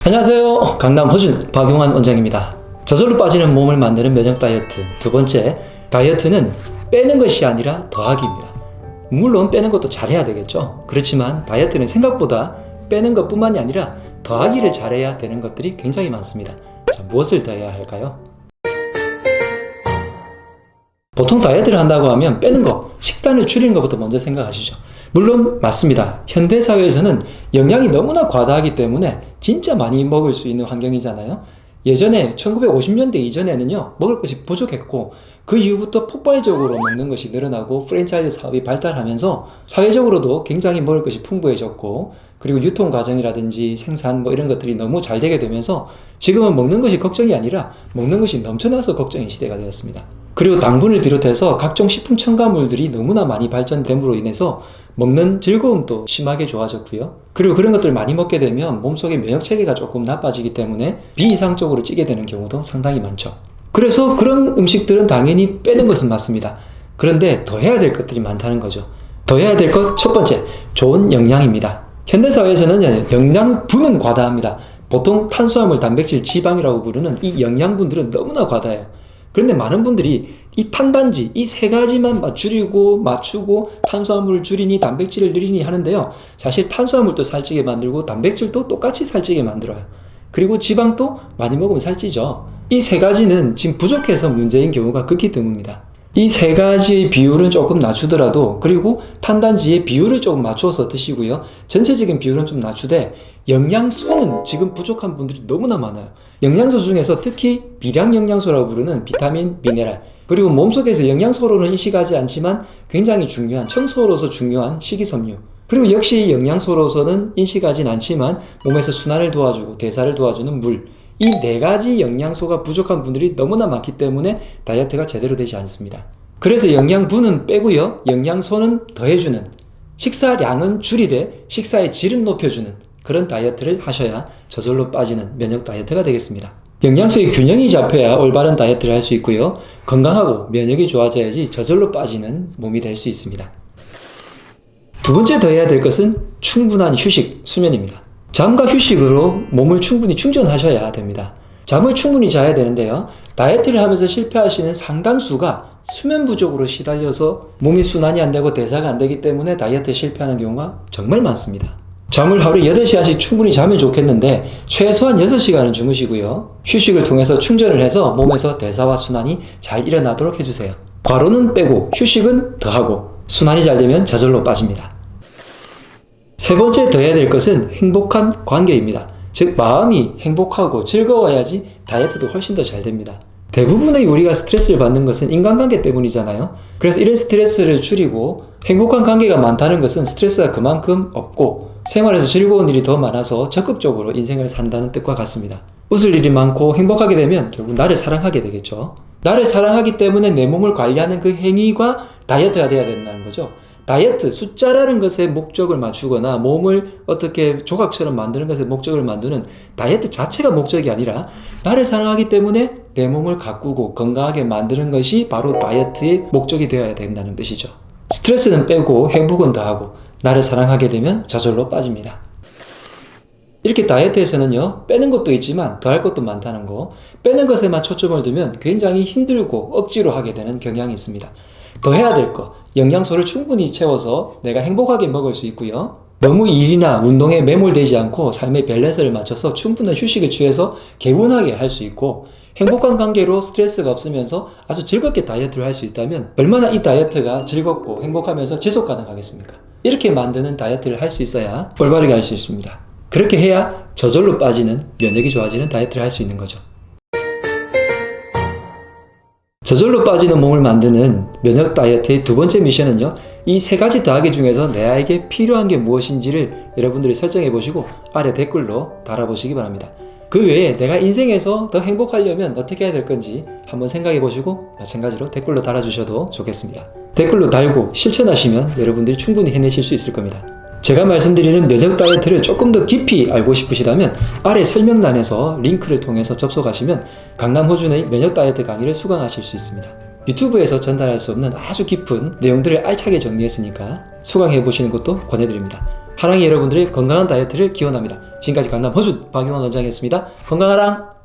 안녕하세요. 강남 허준 박용환 원장입니다. 저절로 빠지는 몸을 만드는 면역 다이어트. 두 번째, 다이어트는 빼는 것이 아니라 더하기입니다. 물론 빼는 것도 잘해야 되겠죠. 그렇지만 다이어트는 생각보다 빼는 것뿐만이 아니라 더하기를 잘해야 되는 것들이 굉장히 많습니다. 자, 무엇을 더해야 할까요? 보통 다이어트를 한다고 하면 빼는 거, 식단을 줄이는 것부터 먼저 생각하시죠. 물론 맞습니다. 현대사회에서는 영양이 너무나 과다하기 때문에 진짜 많이 먹을 수 있는 환경이잖아요. 예전에 1950년대 이전에는요, 먹을 것이 부족했고 그 이후부터 폭발적으로 먹는 것이 늘어나고 프랜차이즈 사업이 발달하면서 사회적으로도 굉장히 먹을 것이 풍부해졌고, 그리고 유통 과정이라든지 생산 이런 것들이 너무 잘 되게 되면서 지금은 먹는 것이 걱정이 아니라 먹는 것이 넘쳐나서 걱정인 시대가 되었습니다. 그리고 당분을 비롯해서 각종 식품 첨가물들이 너무나 많이 발전됨으로 인해서 먹는 즐거움도 심하게 좋아졌고요. 그리고 그런 것들을 많이 먹게 되면 몸속의 면역체계가 조금 나빠지기 때문에 비이상적으로 찌게 되는 경우도 상당히 많죠. 그래서 그런 음식들은 당연히 빼는 것은 맞습니다. 그런데 더 해야 될 것들이 많다는 거죠. 더 해야 될 것 첫 번째, 좋은 영양입니다. 현대사회에서는 영양분은 과다합니다. 보통 탄수화물, 단백질, 지방이라고 부르는 이 영양분들은 너무나 과다해요. 그런데 많은 분들이 이 탄단지, 이 세 가지만 맞추고 탄수화물을 줄이니 단백질을 늘리니 하는데요. 사실 탄수화물도 살찌게 만들고 단백질도 똑같이 살찌게 만들어요. 그리고 지방도 많이 먹으면 살찌죠. 이 세 가지는 지금 부족해서 문제인 경우가 극히 드뭅니다. 이 세 가지의 비율은 조금 낮추더라도, 그리고 탄단지의 비율을 조금 맞춰서 드시고요. 전체적인 비율은 좀 낮추되 영양소는 지금 부족한 분들이 너무나 많아요. 영양소 중에서 특히 비량 영양소라고 부르는 비타민, 미네랄, 그리고 몸속에서 영양소로는 인식하지 않지만 굉장히 중요한, 청소로서 중요한 식이섬유, 그리고 역시 영양소로서는 인식하진 않지만 몸에서 순환을 도와주고 대사를 도와주는 물, 이 네 가지 영양소가 부족한 분들이 너무나 많기 때문에 다이어트가 제대로 되지 않습니다. 그래서 영양분은 빼고요, 영양소는 더해주는, 식사량은 줄이되 식사의 질은 높여주는 그런 다이어트를 하셔야 저절로 빠지는 면역 다이어트가 되겠습니다. 영양소의 균형이 잡혀야 올바른 다이어트를 할 수 있고요, 건강하고 면역이 좋아져야지 저절로 빠지는 몸이 될 수 있습니다. 두 번째 더 해야 될 것은 충분한 휴식, 수면입니다. 잠과 휴식으로 몸을 충분히 충전하셔야 됩니다. 잠을 충분히 자야 되는데요, 다이어트를 하면서 실패하시는 상당수가 수면 부족으로 시달려서 몸이 순환이 안 되고 대사가 안 되기 때문에 다이어트에 실패하는 경우가 정말 많습니다. 잠을 하루에 8시간씩 충분히 자면 좋겠는데 최소한 6시간은 주무시고요, 휴식을 통해서 충전을 해서 몸에서 대사와 순환이 잘 일어나도록 해주세요. 과로는 빼고 휴식은 더하고 순환이 잘 되면 저절로 빠집니다. 세 번째 더 해야 될 것은 행복한 관계입니다. 즉 마음이 행복하고 즐거워야지 다이어트도 훨씬 더 잘 됩니다. 대부분의 우리가 스트레스를 받는 것은 인간관계 때문이잖아요. 그래서 이런 스트레스를 줄이고 행복한 관계가 많다는 것은 스트레스가 그만큼 없고 생활에서 즐거운 일이 더 많아서 적극적으로 인생을 산다는 뜻과 같습니다. 웃을 일이 많고 행복하게 되면 결국 나를 사랑하게 되겠죠. 나를 사랑하기 때문에 내 몸을 관리하는 그 행위가 다이어트가 돼야 된다는 거죠. 다이어트, 숫자라는 것에 목적을 맞추거나 몸을 어떻게 조각처럼 만드는 것에 목적을 만드는 다이어트 자체가 목적이 아니라 나를 사랑하기 때문에 내 몸을 가꾸고 건강하게 만드는 것이 바로 다이어트의 목적이 되어야 된다는 뜻이죠. 스트레스는 빼고 행복은 더하고 나를 사랑하게 되면 저절로 빠집니다. 이렇게 다이어트에서는요, 빼는 것도 있지만 더할 것도 많다는 거, 빼는 것에만 초점을 두면 굉장히 힘들고 억지로 하게 되는 경향이 있습니다. 더 해야 될 것, 영양소를 충분히 채워서 내가 행복하게 먹을 수 있고요, 너무 일이나 운동에 매몰되지 않고 삶의 밸런스를 맞춰서 충분한 휴식을 취해서 개운하게 할 수 있고, 행복한 관계로 스트레스가 없으면서 아주 즐겁게 다이어트를 할 수 있다면 얼마나 이 다이어트가 즐겁고 행복하면서 지속 가능하겠습니까? 이렇게 만드는 다이어트를 할 수 있어야 올바르게 할 수 있습니다. 그렇게 해야 저절로 빠지는, 면역이 좋아지는 다이어트를 할 수 있는 거죠. 저절로 빠지는 몸을 만드는 면역 다이어트의 두 번째 미션은요, 이 세 가지 더하기 중에서 나에게 필요한 게 무엇인지를 여러분들이 설정해 보시고 아래 댓글로 달아보시기 바랍니다. 그 외에 내가 인생에서 더 행복하려면 어떻게 해야 될 건지 한번 생각해 보시고 마찬가지로 댓글로 달아주셔도 좋겠습니다. 댓글로 달고 실천하시면 여러분들이 충분히 해내실 수 있을 겁니다. 제가 말씀드리는 면역 다이어트를 조금 더 깊이 알고 싶으시다면 아래 설명란에서 링크를 통해서 접속하시면 강남 허준의 면역 다이어트 강의를 수강하실 수 있습니다. 유튜브에서 전달할 수 없는 아주 깊은 내용들을 알차게 정리했으니까 수강해 보시는 것도 권해드립니다. 하랑이 여러분들의 건강한 다이어트를 기원합니다. 지금까지 강남 허준 박용원 원장이었습니다. 건강하랑!